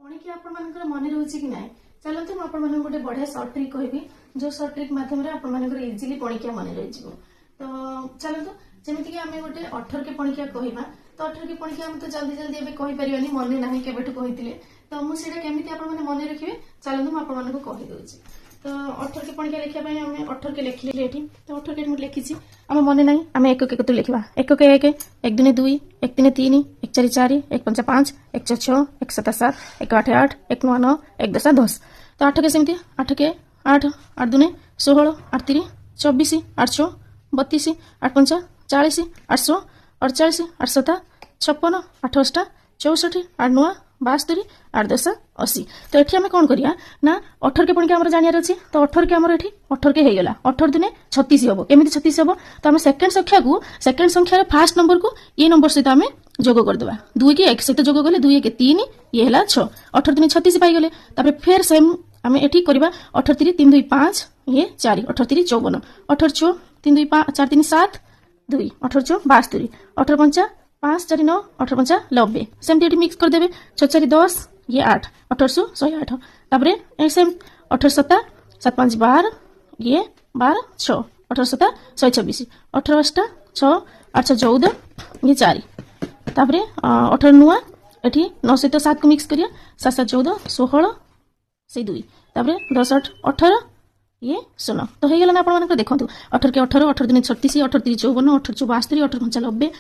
पढ़ी आपंकर मन रोचे कि ना चलते मुझे गोटे बढ़िया सर्ट ट्रिक कहि जो सर्ट ट्रिक मध्यम आपर इजिली पणिकिया मन रही। तो चलते जमीक आम गोटे 18 के पणिकिया कहवा तो 18 के पणिकिया तो जल्दी जल्दी एवं कहीपर मन ना केवेठू कही तो मुझे केमी मन रखिए चलते मुझे कहीदे। तो 18 के पणिकिया लिखापी आम 18 के लिखिले ये तो 18 के लिखी आम मन ना आम एक तो लिखा एक एक दिन 2 1 3 3 1 4 4 1 5 5 1 6 6 1 7 7 1 8 8 1 9 9 1 10 10। तो 8 के सेमती 8 के 8 8 2 16 8 3 24 8 6 32 8 5 40 800 48 8 7 56 8 8 64 8 9 72 8 10 80। तो ये आम कौन करिया ना 18 के पणिका जानार अच्छे तो 18 के 18 के होगला 18 दुने 36 हम केमी 36 हम तो आम सेकेंड संख्यार फास्ट नंबर को ये नंबर सहित आम जोग करदे 2 के 1 सहित जोग कले 2 1 3 ये है 6 18 दुने 36 पाईगले फेर सेम आम ये करवा 18 3 3 2 5 ये 4 18 3 54 18 4 3 2 5 4 3 7 2 18 4 72 18 5 5 4 9 18 5 90 सेमती मिक्स करदे 6 4 10 ये 8 1800 108 सेम 18 7 7 5 12 ये 12 6 18 7 126 18 8 6 8 14 ये 4 18 नुआ ये 9 सहित 7 को मिक्स करिया 7 7 14 16 से 2 10 8 18 ये 16। तो हो गला ना आप देखो 18 के 18 18 दिन 36 18 3 54 18 4 72 18 5 90